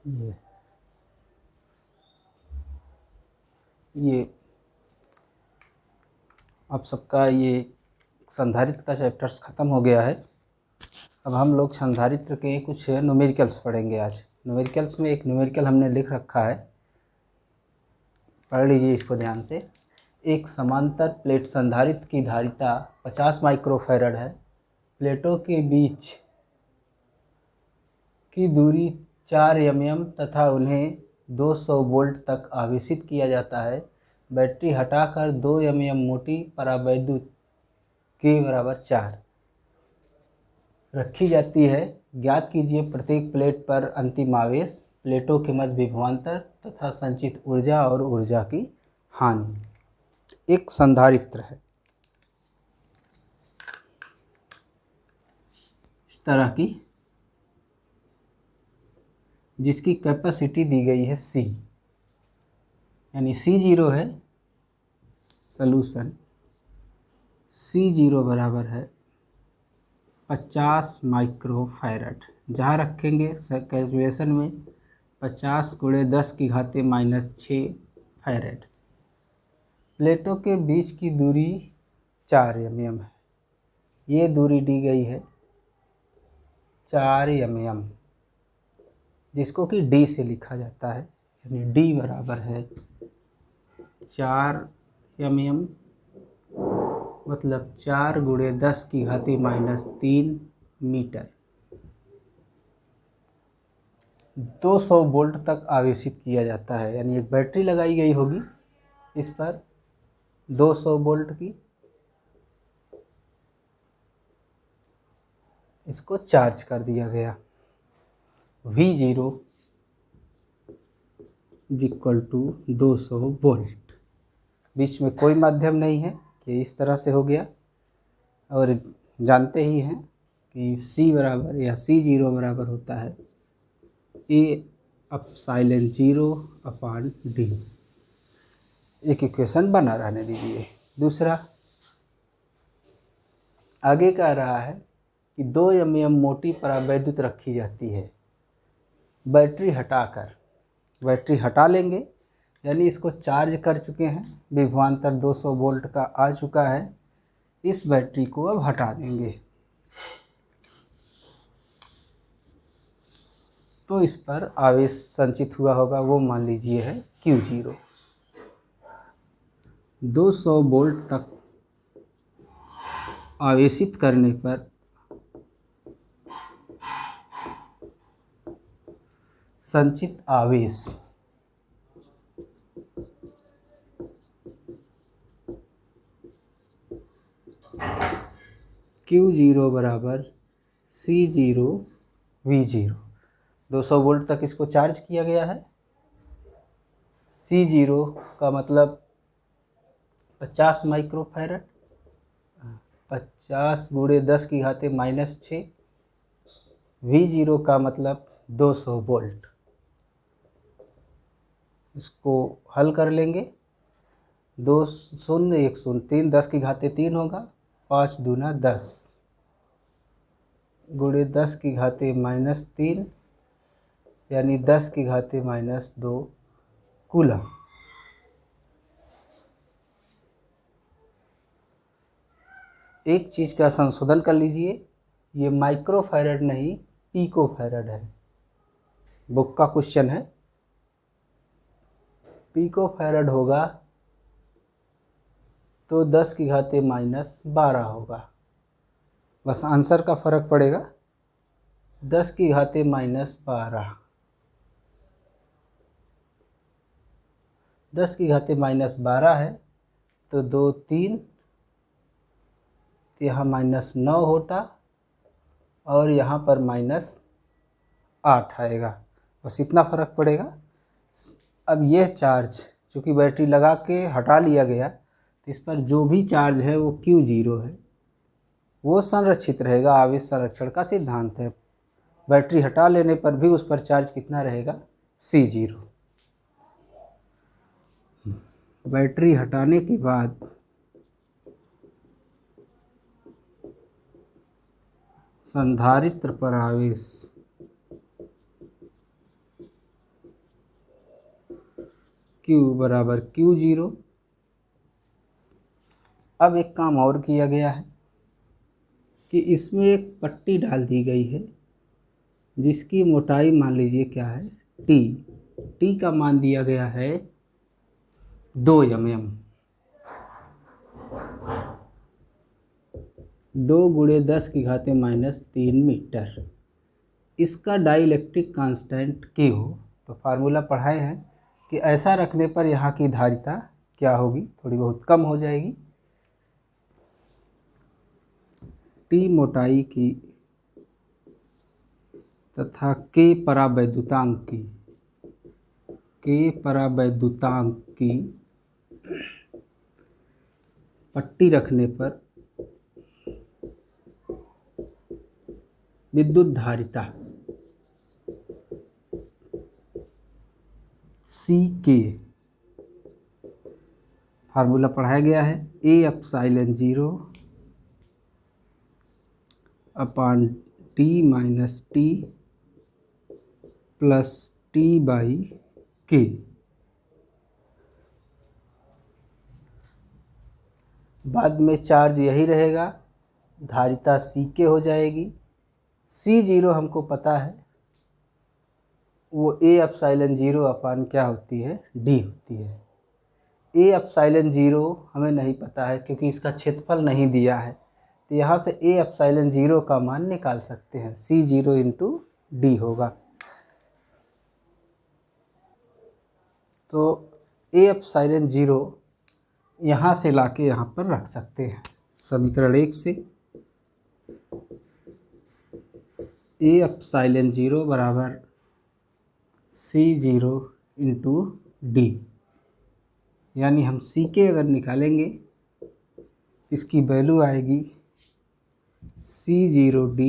ये अब सबका ये संधारित्र का चैप्टर्स ख़त्म हो गया है। अब हम लोग संधारित्र के कुछ न्यूमेरिकल्स पढ़ेंगे आज। न्यूमेरिकल्स में एक न्यूमेरिकल हमने लिख रखा है, पढ़ लीजिए इसको ध्यान से। एक समांतर प्लेट संधारित्र की धारिता 50 माइक्रोफैरड है। प्लेटों के बीच की दूरी 4 mm तथा उन्हें 200 वोल्ट तक आवेशित किया जाता है। बैटरी हटाकर 2 mm मोटी परावैद्युत के बराबर 4 रखी जाती है। ज्ञात कीजिए प्रत्येक प्लेट पर अंतिम आवेश, प्लेटों के मध्य विभवांतर तथा संचित ऊर्जा और ऊर्जा की हानि। एक संधारित्र है इस तरह की, जिसकी कैपेसिटी दी गई है C, यानी C0 है सॉल्यूशन। C0 बराबर है 50 माइक्रोफैरड। जहाँ रखेंगे कैलकुलेशन में 50 × 10⁻⁻6 फैरड। प्लेटों के बीच की दूरी 4 mm है। ये दूरी दी गई है 4 mm, जिसको कि D से लिखा जाता है, यानी D बराबर है 4 mm, मतलब 4 × 10⁻³ मीटर। 200 वोल्ट तक आवेशित किया जाता है, यानी एक बैटरी लगाई गई होगी इस पर 200 वोल्ट की, इसको चार्ज कर दिया गया। V0 = 200 volt. बीच में कोई माध्यम नहीं है, ये इस तरह से हो गया। और जानते ही हैं कि C बराबर या C0 बराबर होता है A/0/D। एक इक्वेशन बना रहने दीजिए। दूसरा आगे कह रहा है कि 2 mm मोटी परावैद्युत रखी जाती है। बैटरी हटा लेंगे, यानी इसको चार्ज कर चुके हैं, विभवांतर 200 वोल्ट का आ चुका है। इस बैटरी को अब हटा देंगे, तो इस पर आवेश संचित हुआ होगा, वो मान लीजिए है Q0। 200 वोल्ट तक आवेशित करने पर संचित आवेश Q0 बराबर C0V0। 200 वोल्ट तक इसको चार्ज किया गया है। C0 का मतलब 50 माइक्रोफैरड, 50 × 10⁻⁻6। V0 का मतलब 200 वोल्ट। इसको हल कर लेंगे, 2 0 1 0 3 10⁻³ होगा, 5 दूना 10 × 10⁻⁻3, यानी 10⁻⁻2 कूलम। एक चीज़ का संशोधन कर लीजिए, ये माइक्रोफैरड नहीं पिकोफैरड है। बुक का क्वेश्चन है, पिकोफैरड होगा तो 10⁻⁻12 होगा। बस आंसर का फर्क पड़ेगा, 10⁻⁻12। 10⁻⁻12 है तो 2 3, तो यहाँ -9 होता और यहाँ पर -8 आएगा। बस इतना फ़र्क पड़ेगा। अब यह चार्ज चूँकि बैटरी लगा के हटा लिया गया, तो इस पर जो भी चार्ज है वो Q0 है, वो संरक्षित रहेगा। आवेश संरक्षण का सिद्धांत है। बैटरी हटा लेने पर भी उस पर चार्ज कितना रहेगा? C0। बैटरी हटाने के बाद संधारित्र पर आवेश Q बराबर Q0। अब एक काम और किया गया है कि इसमें एक पट्टी डाल दी गई है जिसकी मोटाई मान लीजिए क्या है, T का मान दिया गया है 2 mm। 2 × 10⁻³ मीटर। इसका डाइलेक्ट्रिक कांस्टेंट Q, तो फार्मूला पढ़ाए हैं कि ऐसा रखने पर यहाँ की धारिता क्या होगी, थोड़ी बहुत कम हो जाएगी। T मोटाई की तथा K परावैद्युतांक की पट्टी रखने पर विद्युत धारिता CK, फार्मूला पढ़ाया गया है A ε0/T + T/K। बाद में चार्ज यही रहेगा, धारिता CK हो जाएगी। C0 हमको पता है, वो A ε0 क्या होती है, D होती है। A ε0 हमें नहीं पता है क्योंकि इसका क्षेत्रफल नहीं दिया है, तो यहाँ से A ε0 का मान निकाल सकते हैं, C0 × D होगा। तो A ε0 यहाँ से लाके यहाँ पर रख सकते हैं समीकरण 1 से। A ε0 बराबर C0 × D, यानी हम CK अगर निकालेंगे इसकी वैल्यू आएगी C0D/D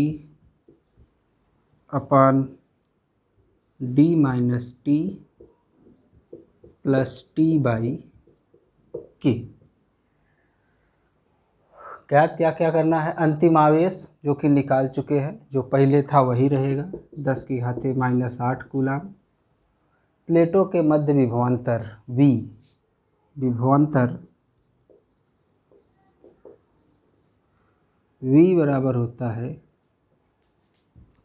- T + T/K। क्या क्या करना है, अंतिम आवेश जो कि निकाल चुके हैं, जो पहले था वही रहेगा, 10⁻⁸ कूलाम। प्लेटों के मध्य विभवांतर V बराबर होता है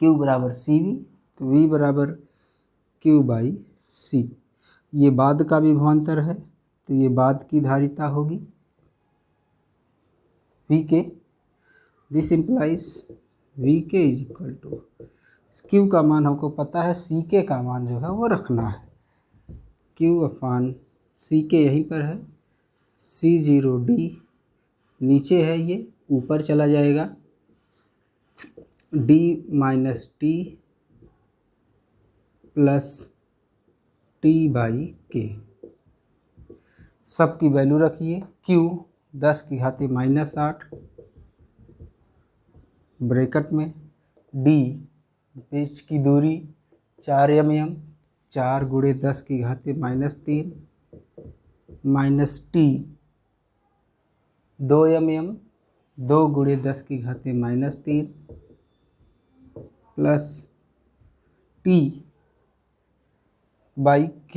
Q बराबर CV, तो V बराबर Q/C। ये बाद का विभवांतर है, तो ये बाद की धारिता होगी VK। This implies VK = Q का मान हमको पता है, CK का मान जो है वो रखना है, Q/CK यहीं पर है। C0D नीचे है, ये ऊपर चला जाएगा, D - T + T/K। सब की वैल्यू रखिए। Q 10⁻⁸, ब्रैकेट में D बीच की दूरी 4 mm, 4 × 10⁻³ -T 2 mm, 2 × 10⁻³ + T/K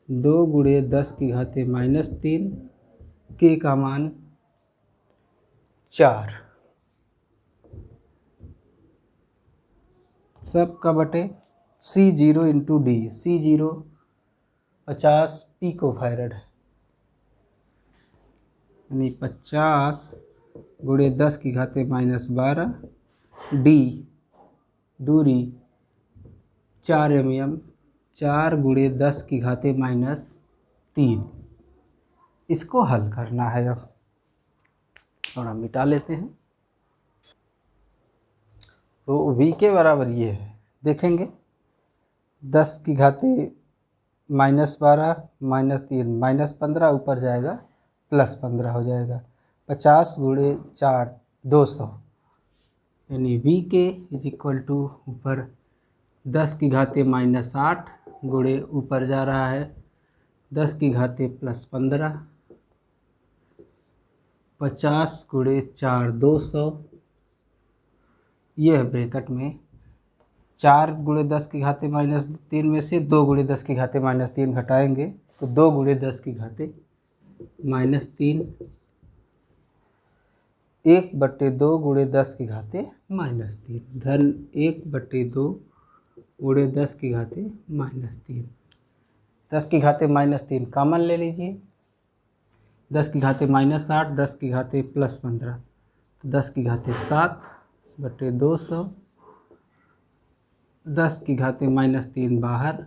2 × 10⁻³ K का मान 4, सब का बटे C0 × D। C0 50 पिकोफैरड है, यानी 50 × 10⁻12। D दूरी 4 mm, 4 × 10⁻³ इसको हल करना है। अब थोड़ा मिटा लेते हैं, तो V के बराबर ये है, देखेंगे 10⁻12 -3 -15 ऊपर जाएगा, +15 हो जाएगा, 50 × 4 200, यानी VK = ऊपर 10⁻⁸ गुणे ऊपर जा रहा है 10⁻+15, 50 × 4 200, यह ब्रैकेट में 4 गुणे 10 की घाते -3 में से 2 गुणे 10 की घाते -3 घटाएंगे तो 2 गुणे 10 की घाते -3, 1/2 गुणे 10 की घाते -3 धन 1/2 गुणे 10 की घाते -3। 10 की घाते -3 कॉमन ले लीजिए। 10 की घाते -8, 10 की घाते +15 तो 10 की घाते 7/200, 10 की घाते -3 बाहर,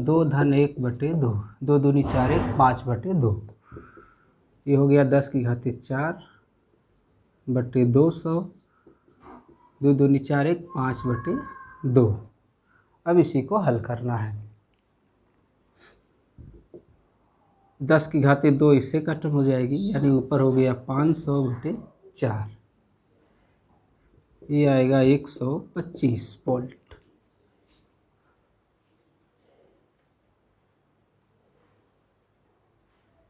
2 धन 1/2, 2 दूनी 4, 1 5/2। ये हो गया 10 की घाते 4/200, 2 दूनी 4, 1 5/2। अब इसी को हल करना है। 10 की घाते 2 इससे कट हो जाएगी, यानी ऊपर हो गया 500/4, ये आएगा 125 वोल्ट।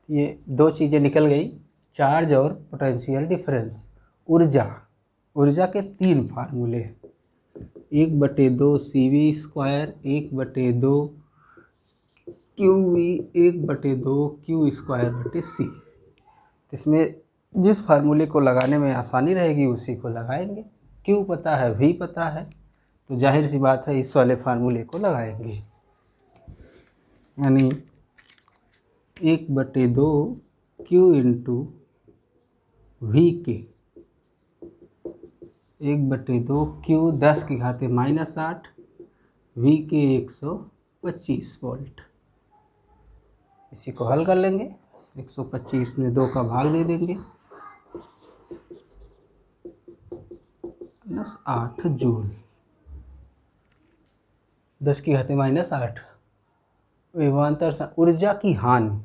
ये दो चीज़ें निकल गई, चार्ज और पोटेंशियल डिफरेंस। ऊर्जा के 3 फार्मूले हैं, 1/2 CV², 1/2 QV, 1/2 Q²/C। इसमें जिस फार्मूले को लगाने में आसानी रहेगी उसी को लगाएंगे। Q पता है, V पता है, तो जाहिर सी बात है इस वाले फार्मूले को लगाएंगे। यानी 1/2 Q इंटू V के 1/2 Q 10 की घाते -8, V के 125 वोल्ट। इसी को हल कर लेंगे। 125 में 2 का भाग दे देंगे, 8 जूल। 10 की घाते -8। विभवांतर ऊर्जा की हानि,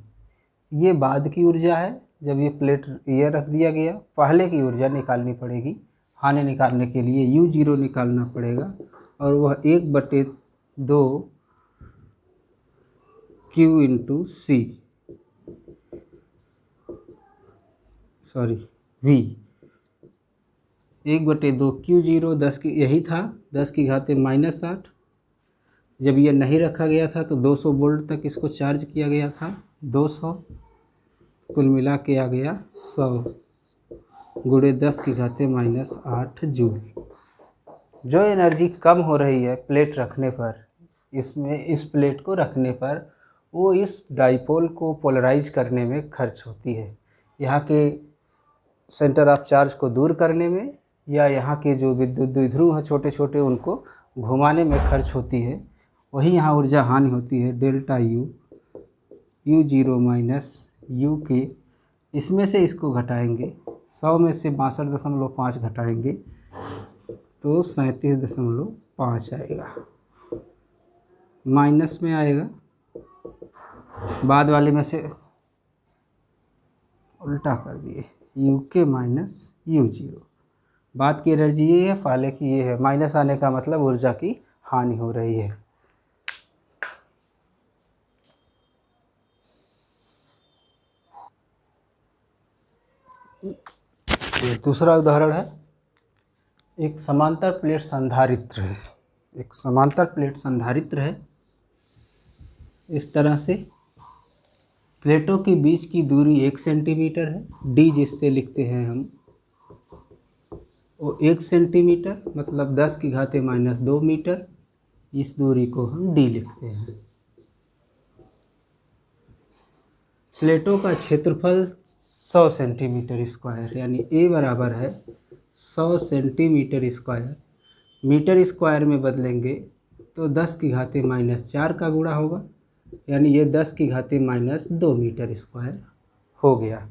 ये बाद की ऊर्जा है, जब ये प्लेट ये रख दिया गया। पहले की ऊर्जा निकालनी पड़ेगी, हानि निकालने के लिए U0 निकालना पड़ेगा, और वह 1/2 Q into C, sorry V, 1/2 Q0 10 की यही था, 10 की घाते -8। जब ये नहीं रखा गया था तो 200 वोल्ट तक इसको चार्ज किया गया था, 200 कुल मिला के आ गया 100 गुणे 10 की घाते -8 जूल। जो एनर्जी कम हो रही है प्लेट रखने पर, इसमें इस प्लेट को रखने पर, वो इस डाइपोल को पोलराइज करने में खर्च होती है। यहाँ के सेंटर ऑफ चार्ज को दूर करने में, या यहाँ के जो विद्युत द्विध्रुव हैं छोटे छोटे, उनको घुमाने में खर्च होती है। वही यहाँ ऊर्जा हानि होती है, delta U, U0 minus U के। इसमें से इसको घटाएंगे, 100 में से 62.5 घटाएंगे तो 37.5 आएगा। माइनस में आएगा, बाद वाले में से उल्टा कर दिए, U के माइनस U0। बाद की एनर्जी ये है, पहले की ये है। माइनस आने का मतलब ऊर्जा की हानि हो रही है। ये दूसरा उदाहरण है, एक समांतर प्लेट संधारित्र है। एक समांतर प्लेट संधारित्र है। इस तरह से प्लेटों के बीच की दूरी 1 सेंटीमीटर है, D जिससे लिखते हैं हम, वो 1 सेंटीमीटर मतलब 10 की घाते -2 मीटर। इस दूरी को हम D लिखते हैं। प्लेटों का क्षेत्रफल 100 सेंटीमीटर स्क्वायर, यानी A बराबर है 100 सेंटीमीटर स्क्वायर। मीटर स्क्वायर में बदलेंगे तो 10 की घाते -4 का गुणा होगा, यानी ये 10 की घाते -2 मीटर स्क्वायर हो गया।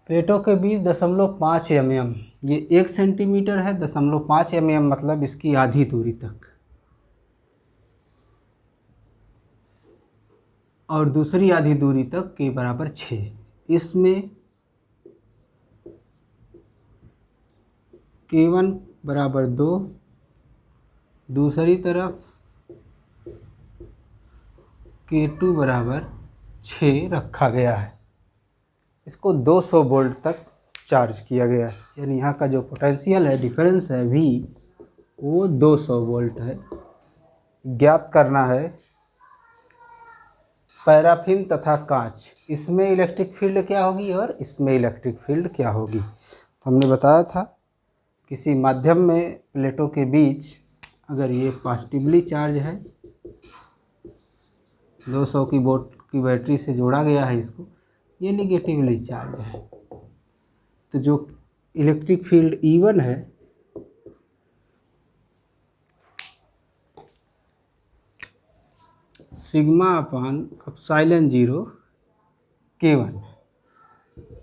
प्लेटों के बीच 0.5 mm, ये 1 सेंटीमीटर है, 0.5 mm मतलब इसकी आधी दूरी तक, और दूसरी आधी दूरी तक के बराबर 6। इसमें K1 बराबर 2, दूसरी तरफ K2 बराबर 6 रखा गया है। इसको 200 वोल्ट तक चार्ज किया गया है, यानी यहाँ का जो पोटेंशियल है, डिफरेंस है V, वो 200 वोल्ट है। ज्ञात करना है पैराफिन तथा कांच, इसमें इलेक्ट्रिक फील्ड क्या होगी और इसमें इलेक्ट्रिक फील्ड क्या होगी। तो हमने बताया था किसी माध्यम में प्लेटों के बीच अगर ये पॉजिटिवली चार्ज है, 200 की वोल्ट की बैटरी से जोड़ा गया है इसको, ये निगेटिवली चार्ज है, तो जो इलेक्ट्रिक फील्ड E1 है सिग्मा अपान एप्सिलॉन 0 K1,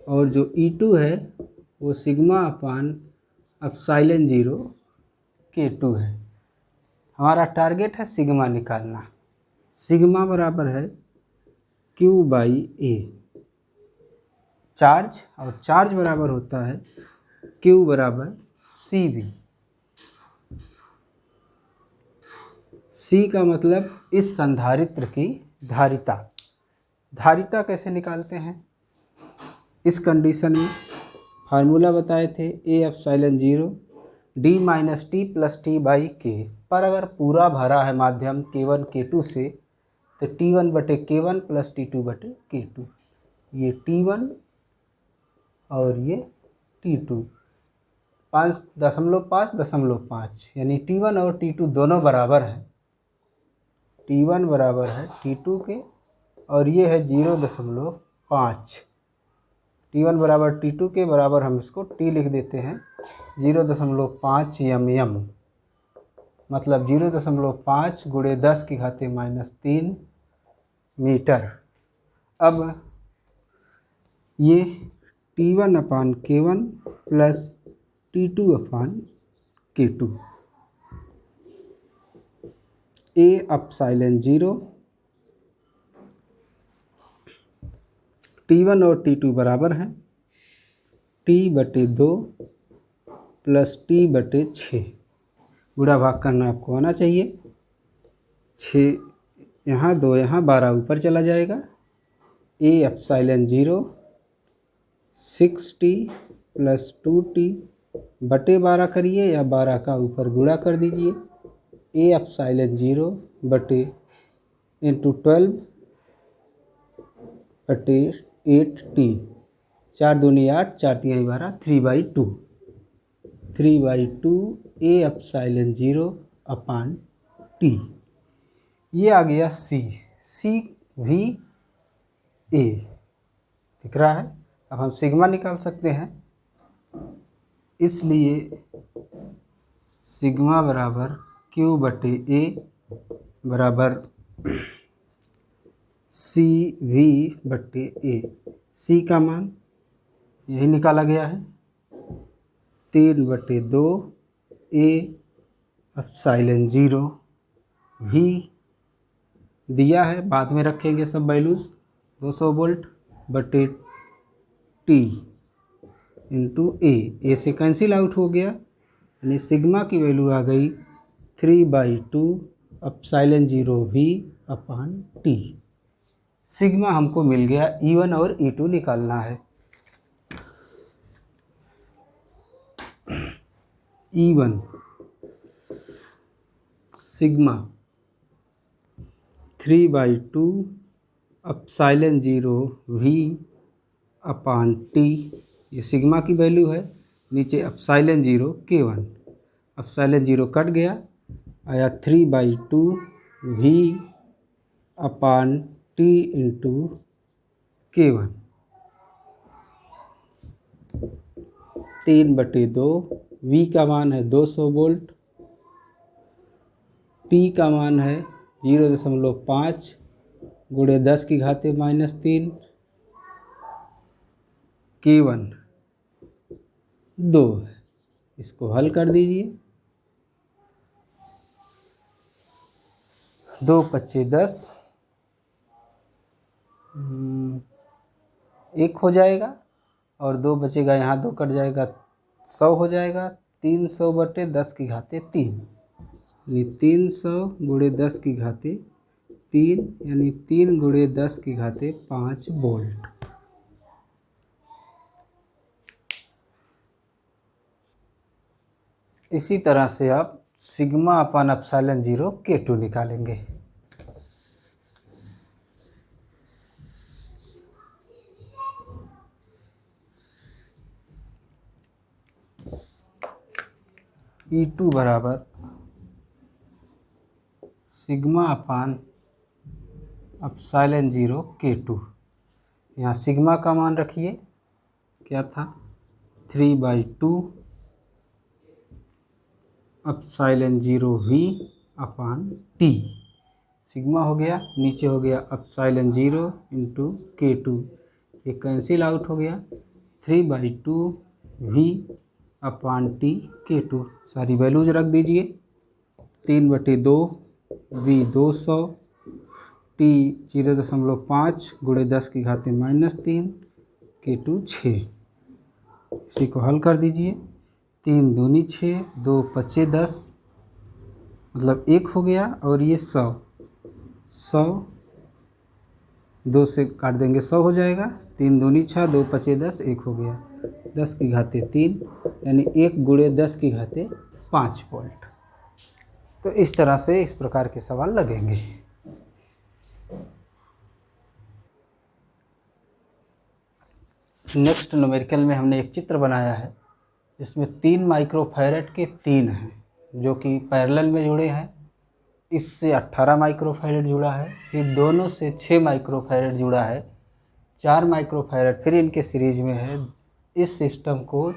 और जो E2 है वो सिग्मा अपान एप्सिलॉन 0 K2 है। हमारा टारगेट है सिग्मा निकालना। सिग्मा बराबर है Q/A, चार्ज, और चार्ज बराबर होता है Q बराबर CV। C का मतलब इस संधारित्र की धारिता। धारिता कैसे निकालते हैं इस कंडीशन में, फार्मूला बताए थे A epsilon 0 D minus T plus T by के। पर अगर पूरा भरा है माध्यम K1 K2 से तो T1 बटे K1 प्लस T2 बटे K2, ये T1 और ये T2 5.5 यानी T1 और T2 दोनों बराबर हैं। T1 बराबर है T2 के और ये है 0.5। T1 बराबर T2 के बराबर हम इसको T लिख देते हैं 0.5 mm, मतलब 0.5 × 10⁻³ मीटर। अब ये T1 upon K1 plus T2 upon K2, A epsilon 0, T1 और T2 बराबर हैं T/2 प्लस T/6। गुणा भाग करना आपको आना चाहिए। 6 यहाँ 2 यहाँ 12 ऊपर चला जाएगा। A epsilon 0 6T plus 2T बटे 12 करिए या 12 का ऊपर गुणा कर दीजिए। A एप्सिलॉन 0 बटे इंटू 12 बटे 8T, 4 दूनी 8 4 तिहाई 12, 3/2 A एप्सिलॉन 0 अपान T। ये आ गया CV A दिख रहा है। अब हम सिग्मा निकाल सकते हैं, इसलिए सिग्मा बराबर Q/A बराबर CV/A। C का मान यही निकाला गया है 3/2 A एप्सिलॉन 0 V दिया है, बाद में रखेंगे सब वैल्यूज़, 200 वोल्ट बटे T इंटू A से कैंसिल आउट हो गया, यानी सिग्मा की वैल्यू आ गई 3/2 एप्सिलॉन 0 V अपान T। सिग्मा हमको मिल गया। E1 और E2 निकालना है। E1 सिग्मा 3/2 एप्सिलॉन 0 V अपान T, ये सिग्मा की वैल्यू है। नीचे एप्सिलॉन 0 K1, एप्सिलॉन 0 कट गया, आया 3/2 V अपान T इंटू K1, 3/2। V का मान है 200 वोल्ट, T का मान है 0.5 × 10⁻³ K1 2 है। इसको हल कर दीजिए, 2 × 5 = 10, 1 हो जाएगा और 2 बचेगा, यहाँ 2 कट जाएगा, 100 हो जाएगा। 300/10⁻³ यानी 300 × 10⁻³ यानी 3 × 10⁵ वोल्ट। इसी तरह से आप सिग्मा अपान एप्सिलॉन 0 K2 निकालेंगे। E2 बराबर सिग्मा अपान एप्सिलॉन 0 K2। यहाँ सिग्मा का मान रखिए, क्या था 3/2 एप्सिलॉन 0 V अपान T। सिग्मा हो गया, नीचे हो गया एप्सिलॉन 0 इंटू K2, ये कैंसिल आउट हो गया। 3/2 V अपान T K2, सारी वैल्यूज रख दीजिए। 3/2 V 200, T 0.5 गुणे 10 की घात -3, K2 6। इसी को हल कर दीजिए। 3 दूनी 6, 2 पचे 10, मतलब 1 हो गया, और ये 100 2 से काट देंगे 100 हो जाएगा। 3 दूनी 6, 2 पचे 10, 1 हो गया। 10 की घात 3, यानी 1 गुणे 10 की घात 5 वोल्ट। तो इस तरह से इस प्रकार के सवाल लगेंगे। नेक्स्ट न्यूमेरिकल में हमने एक चित्र बनाया है जिसमें 3 माइक्रोफैरड के 3 हैं जो कि पैरेलल में जुड़े हैं। इससे 18 माइक्रोफैरड जुड़ा है, फिर दोनों से 6 माइक्रोफैरड जुड़ा है, 4 माइक्रोफैरड फिर इनके सीरीज में है। इस सिस्टम को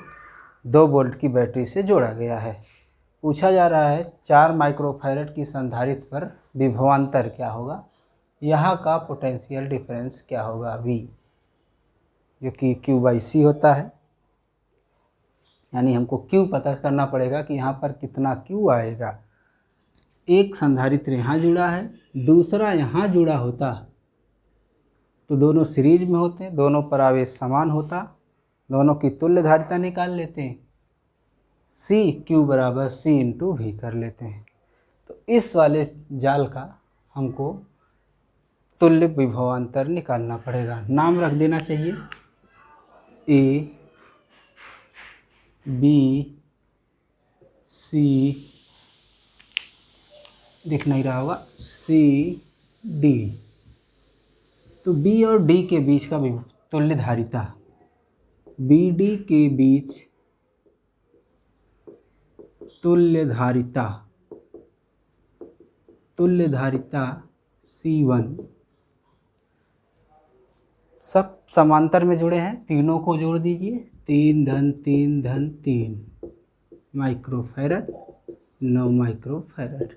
2 वोल्ट की बैटरी से जोड़ा गया है। पूछा जा रहा है 4 माइक्रोफैरड की संधारित्र पर विभवांतर क्या होगा, यहाँ का पोटेंशियल डिफरेंस क्या होगा V, जो कि Q/C होता है। यानी हमको Q पता करना पड़ेगा कि यहाँ पर कितना Q आएगा। एक संधारित्र यहाँ जुड़ा है, दूसरा यहाँ जुड़ा होता तो दोनों सीरीज में होते, दोनों पर आवेश समान होता, दोनों की तुल्य धारिता निकाल लेते हैं। Q बराबर C इंटू V कर लेते हैं। तो इस वाले जाल का हमको तुल्य विभवांतर निकालना पड़ेगा। नाम रख देना चाहिए A, B, C, दिख नहीं रहा होगा, C, D। तो B और D के बीच का तुल्य धारिता, BD के बीच तुल्य धारिता C1। सब समांतर में जुड़े हैं, तीनों को जोड़ दीजिए। 3 धन 3 धन 3 माइक्रोफैरड, 9 माइक्रोफैरड।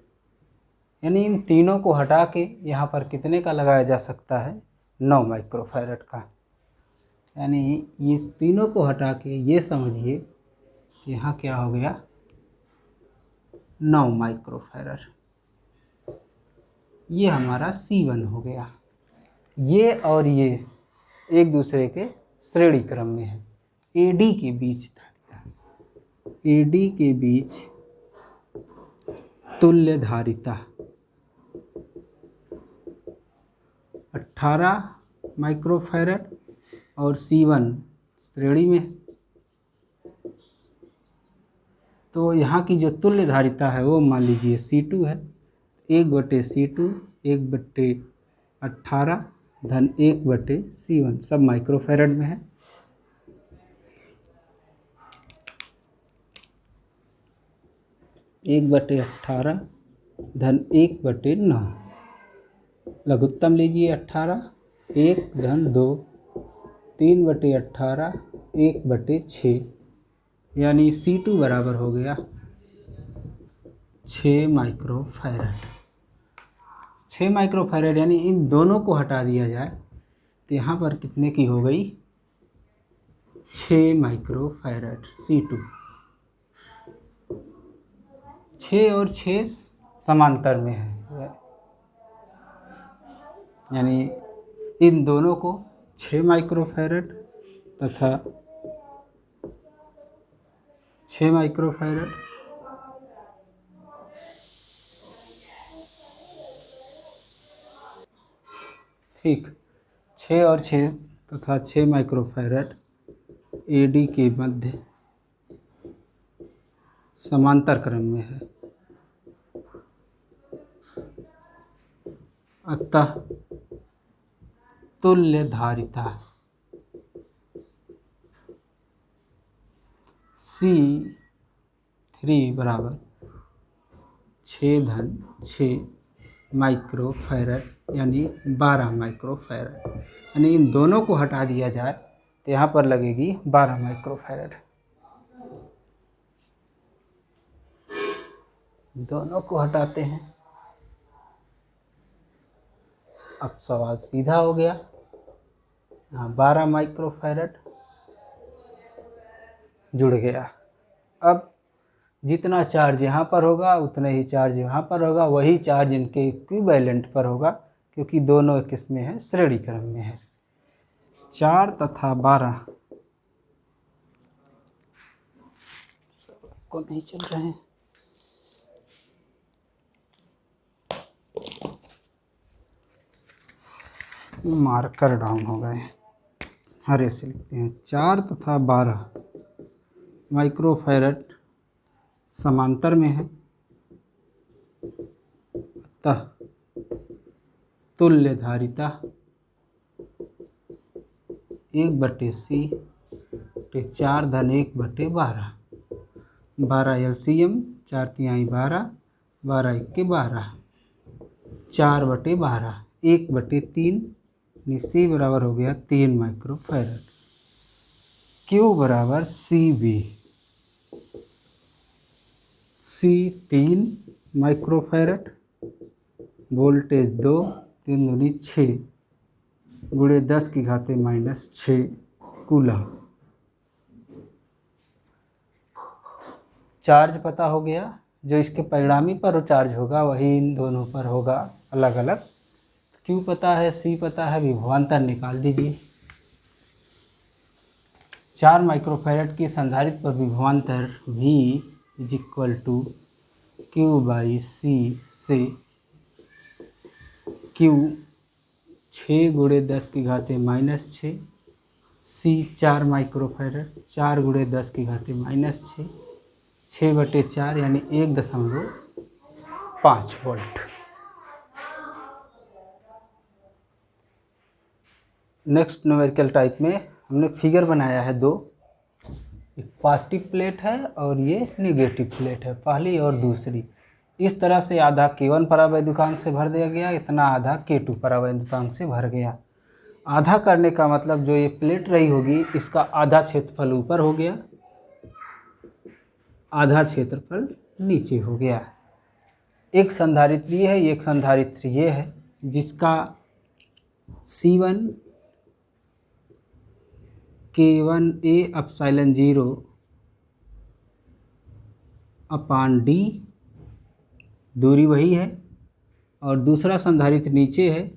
यानी इन तीनों को हटा के यहाँ पर कितने का लगाया जा सकता है, 9 माइक्रोफैरड का। यानी ये तीनों को हटा के ये समझिए कि यहाँ क्या हो गया, 9 माइक्रोफैरड। ये हमारा C1 हो गया। ये और ये एक दूसरे के श्रेणी क्रम में है। AD के बीच धारिता, AD के बीच तुल्य धारिता 18 माइक्रोफैरड और C1 श्रेणी में। तो यहाँ की जो तुल्य धारिता है वो मान लीजिए C2 है। 1/C2 1/18 धन 1/C1, सब माइक्रोफैरड में है। एक 1/18 धन 1/9, लघुत्तम लीजिए 18, 1 धन 2, 3/18 1/6, यानी C2 बराबर हो गया 6 माइक्रोफैरड। 6 माइक्रोफैरड, यानी इन दोनों को हटा दिया जाए तो यहाँ पर कितने की हो गई, 6 माइक्रोफैरड C2। 6 और 6 समांतर में है, यानी इन दोनों को 6 माइक्रोफैरड तथा 6 माइक्रोफैरड, ठीक, 6 और 6 तथा 6 माइक्रोफैरड AD के मध्य समांतर क्रम में है। अतः तुल्य धारिता C3 बराबर 6 माइक्रोफैरड यानी 12 माइक्रोफैरड, यानी इन दोनों को हटा दिया जाए तो यहाँ पर लगेगी 12 माइक्रोफैरड। दोनों को हटाते हैं, अब सवाल सीधा हो गया। यहाँ 12 माइक्रोफैरड जुड़ गया। अब जितना चार्ज यहाँ पर होगा उतना ही चार्ज यहाँ पर होगा, वही चार्ज इनके इक्विवेलेंट पर होगा क्योंकि दोनों किस में है, श्रेणी क्रम में है। 4 तथा 12 को नहीं चल रहे हैं। मार्कर डाउन हो गए, हरे से लिखते हैं। 4 तथा 12 माइक्रोफैरड समांतर में है, अतः तुल्य धारिता 1/C 4 धन 1/12, 12 LCM 4 तिहाई 12, 12 इक्के 12, 4/12 1/3 C बराबर हो गया 3 माइक्रोफैरड। Q बराबर CV, C 3 माइक्रोफैरड, वोल्टेज 2, 3 दूनी 6 गुणे 10⁻⁻6 कूलम। चार्ज पता हो गया, जो इसके परिणामी पर चार्ज होगा वही इन दोनों पर होगा अलग अलग। Q पता है, C पता है, विभवांतर निकाल दीजिए। 4 माइक्रोफैरड की संधारित्र पर विभवांतर V = Q/C से Q 6 गुणे 10⁻⁻6, C 4 माइक्रोफैरड, 4 गुणे 10⁻⁻6, 6/4 यानी 1.5 वोल्ट। नेक्स्ट न्यूमेरिकल टाइप में हमने फिगर बनाया है 2, एक पॉजिटिव प्लेट है और ये नेगेटिव प्लेट है, पहली और दूसरी। इस तरह से आधा K1 परावैद्युतांक से भर दिया गया, इतना आधा K2 परावैद्युतांक से भर गया। आधा करने का मतलब जो ये प्लेट रही होगी इसका आधा क्षेत्रफल ऊपर हो गया, आधा क्षेत्रफल नीचे हो गया। एक संधारित्र ये है, एक संधारित्र ये है, जिसका C1 K1A एप्सिलॉन 0/D, दूरी वही है, और दूसरा संधारित्र नीचे है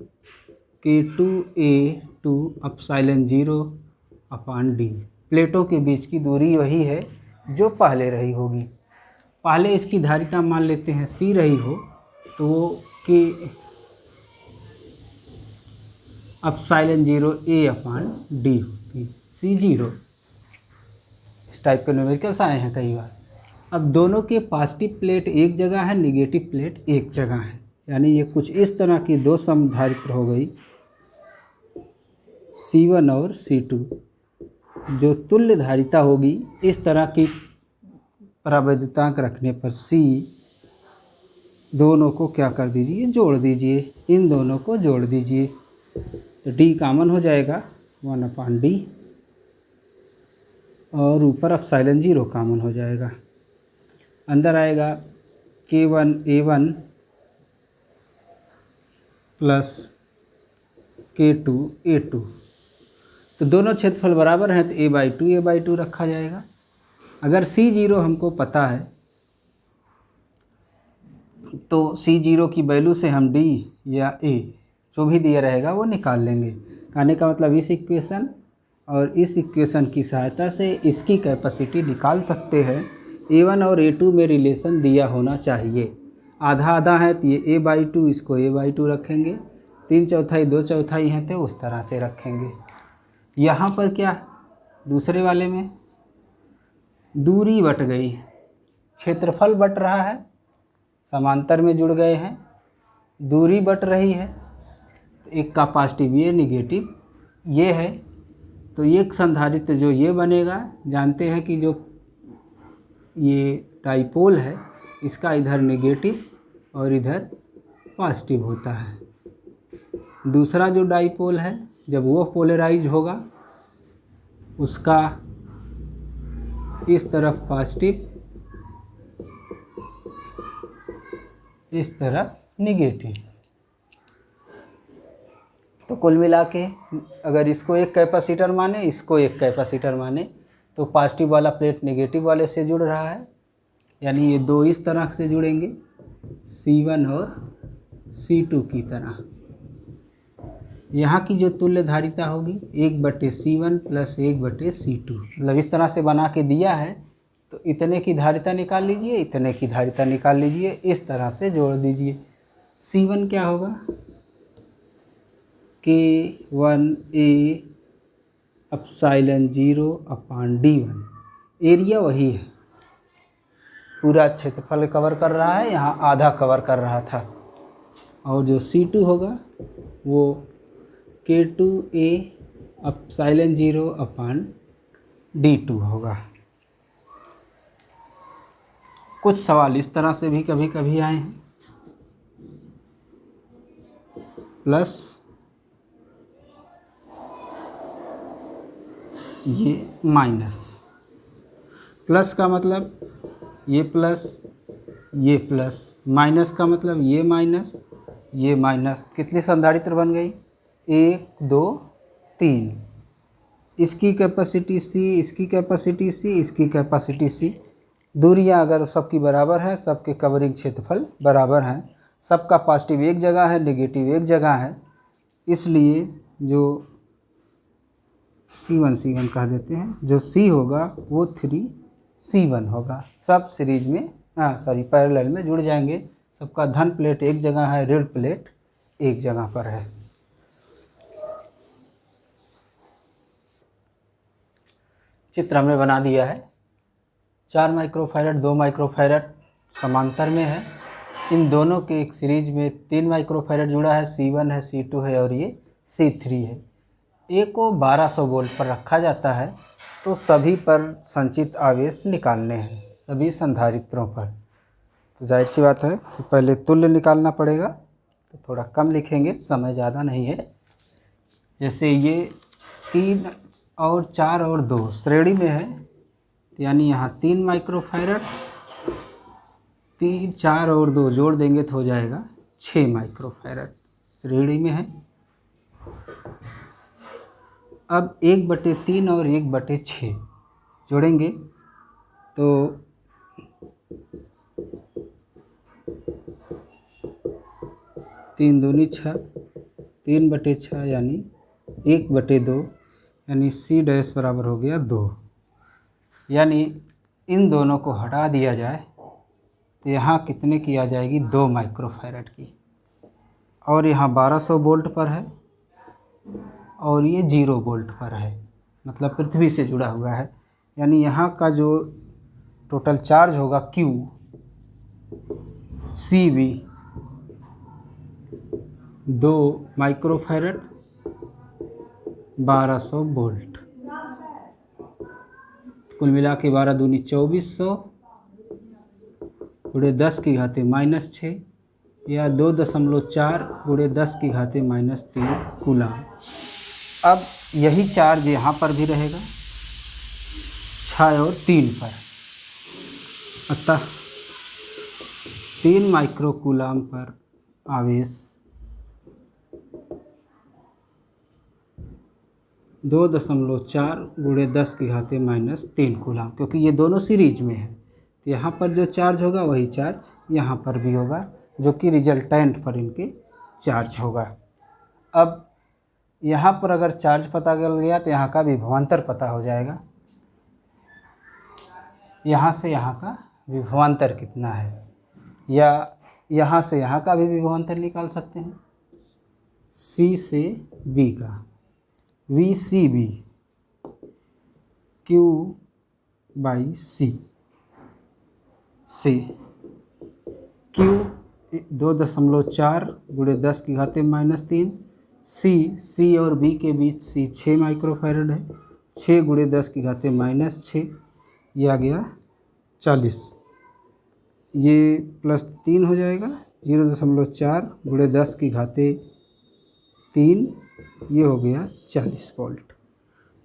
K2A2 एप्सिलॉन 0/D। प्लेटों के बीच की दूरी वही है जो पहले रही होगी। पहले इसकी धारिता मान लेते हैं C रही हो तो वो K एप्सिलॉन 0A/D होती, C0। इस टाइप के न्यूमेरिकल्स आए हैं कई बार। अब दोनों के पॉजिटिव प्लेट एक जगह है, नेगेटिव प्लेट एक जगह है, यानी ये कुछ इस तरह की दो समधारित्र हो गई, C1 और C2। जो तुल्य धारिता होगी इस तरह की परावैद्युतांक रखने पर C, दोनों को क्या कर दीजिए, जोड़ दीजिए, इन दोनों को जोड़ दीजिए तो D कॉमन हो जाएगा 1/D, और ऊपर एप्सिलॉन 0 कॉमन हो जाएगा। अंदर आएगा K1A1 प्लस K2A2, तो दोनों क्षेत्रफल बराबर हैं तो A/2 रखा जाएगा। अगर C0 हमको पता है तो C0 की वैल्यू से हम D या A जो भी दिया रहेगा वो निकाल लेंगे। कहने का मतलब इस इक्वेशन और इस इक्वेशन की सहायता से इसकी कैपेसिटी निकाल सकते हैं। A1 और A2 में रिलेशन दिया होना चाहिए। आधा आधा है तो ये A/2, इसको A/2 रखेंगे, 3/4 2/4 हैं तो उस तरह से रखेंगे। यहाँ पर क्या, दूसरे वाले में दूरी बट गई, क्षेत्रफल बट रहा है, समांतर में जुड़ गए हैं, दूरी बट रही है, एक का पॉजिटिव ये निगेटिव ये है, तो एक संधारित्र जो ये बनेगा, जानते हैं कि जो ये डाइपोल है इसका इधर नेगेटिव और इधर पॉजिटिव होता है। दूसरा जो डाइपोल है जब वो पोलराइज होगा उसका इस तरफ पॉजिटिव, इस तरफ नेगेटिव। तो कुल मिला के अगर इसको एक कैपेसिटर माने, इसको एक कैपेसिटर माने, तो पॉजिटिव वाला प्लेट नेगेटिव वाले से जुड़ रहा है, यानी ये दो इस तरह से जुड़ेंगे C1 और C2 की तरह। यहाँ की जो तुल्य धारिता होगी 1/C1 + 1/C2, मतलब इस तरह से बना के दिया है तो इतने की धारिता निकाल लीजिए, इतने की धारिता निकाल लीजिए, इस तरह से जोड़ दीजिए। C1 क्या होगा, K1A एप्सिलॉन 0/D1। एरिया वही है, पूरा क्षेत्रफल कवर कर रहा है, यहाँ आधा कवर कर रहा था। और जो C2 होगा वो K2A एप्सिलॉन 0/D2 होगा। कुछ सवाल इस तरह से भी कभी कभी आए हैं, प्लस ये माइनस। प्लस का मतलब ये प्लस, ये प्लस, माइनस का मतलब ये माइनस, ये माइनस। कितनी संधारित्र बन गई, 1 2 3। इसकी कैपेसिटी C, इसकी कैपेसिटी C, इसकी कैपेसिटी C। दूरियां अगर सबकी बराबर है, सबके कवरिंग क्षेत्रफल बराबर हैं, सबका पॉजिटिव एक जगह है, नेगेटिव एक जगह है, इसलिए जो C1 कह देते हैं, जो C होगा वो 3C1 होगा। सब सीरीज में पैरेलल में जुड़ जाएंगे। सबका धन प्लेट एक जगह है, ऋण प्लेट एक जगह पर है। चित्र हमने बना दिया है। 4 माइक्रोफैरड 2 माइक्रोफैरड समांतर में है। इन दोनों के एक सीरीज में 3 माइक्रोफैरड जुड़ा है, C1 है, C2 है और ये C3 है। ए को 1200 वोल्ट पर रखा जाता है, तो सभी पर संचित आवेश निकालने हैं, सभी संधारित्रों पर। तो जाहिर सी बात है तो पहले तुल्य निकालना पड़ेगा, तो थोड़ा कम लिखेंगे, समय ज़्यादा नहीं है। जैसे ये 3 और 4 और 2 श्रेणी में है, यानी यहाँ 3 माइक्रोफैरड, 3 4 और 2 जोड़ देंगे तो हो जाएगा 6 माइक्रोफैरड श्रेणी में है। अब 1/3 और 1/6 जोड़ेंगे तो 3 दूनी 6, 3/6 यानी 1/2, यानी C डैश बराबर हो गया 2। यानी इन दोनों को हटा दिया जाए तो यहाँ कितने की आ जाएगी, 2 माइक्रोफैरड की। और यहाँ 1200 वोल्ट पर है और ये 0 वोल्ट पर है, मतलब पृथ्वी से जुड़ा हुआ है। यानी यहाँ का जो टोटल चार्ज होगा Q CV 2 माइक्रोफैरड 1200 वोल्ट, कुल मिला के 12 दूनी 2400 गुणे 10⁻⁻6 या 2.4 गुणे 10⁻³ कूलम। अब यही चार्ज यहाँ पर भी रहेगा 6 और 3 पर, अतः 3 माइक्रो कूलम पर आवेश 2.4 गुणे 10⁻³ कूलम, क्योंकि ये दोनों सीरीज में है। तो यहाँ पर जो चार्ज होगा वही चार्ज यहाँ पर भी होगा, जो कि रिजल्टेंट पर इनके चार्ज होगा। अब यहाँ पर अगर चार्ज पता चल गया तो यहाँ का विभवांतर पता हो जाएगा। यहाँ से यहाँ का विभवांतर कितना है, या यहाँ से यहाँ का भी विभवांतर निकाल सकते हैं। C से B का VCB Q/C से Q 2.4 गुणे 10⁻³ सी और बी के बीच सी 6 माइक्रोफैरड है, 6 गुणे 10 की घाते -6, ये आ गया 40, ये +3 हो जाएगा, 0.4 गुणे 10 की घाते 3, ये हो गया 40 वोल्ट।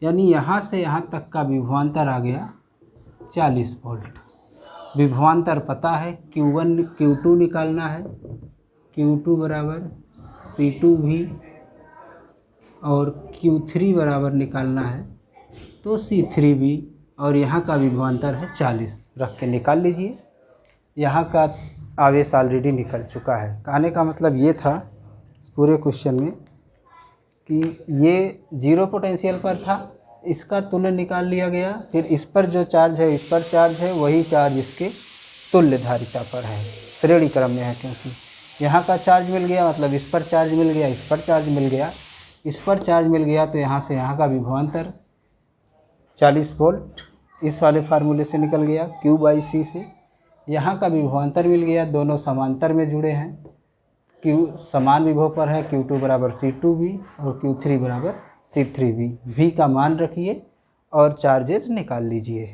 यानी यहाँ से यहाँ तक का विभवांतर आ गया 40 वोल्ट। विभवांतर पता है, Q1 Q2 निकालना है, Q2 बराबर C2V और Q3 बराबर निकालना है तो C3V, और यहाँ का विभवांतर है 40, रख के निकाल लीजिए। यहाँ का आवेश ऑलरेडी निकल चुका है। कहने का मतलब ये था इस पूरे क्वेश्चन में कि ये 0 पोटेंशियल पर था, इसका तुल्य निकाल लिया गया, फिर इस पर जो चार्ज है, इस पर चार्ज है, वही चार्ज इसके तुल्य धारिता पर है, श्रेणी क्रम में है, क्योंकि यहाँ का चार्ज मिल गया मतलब इस पर चार्ज मिल गया, इस पर चार्ज मिल गया, इस पर चार्ज मिल गया, तो यहाँ से यहाँ का विभवांतर 40 वोल्ट इस वाले फार्मूले से निकल गया Q/C से। यहाँ का विभवांतर मिल गया, दोनों समांतर में जुड़े हैं, Q समान विभव पर है, Q2 बराबर C2V और Q3 बराबर C3V। V का मान रखिए और चार्जेस निकाल लीजिए।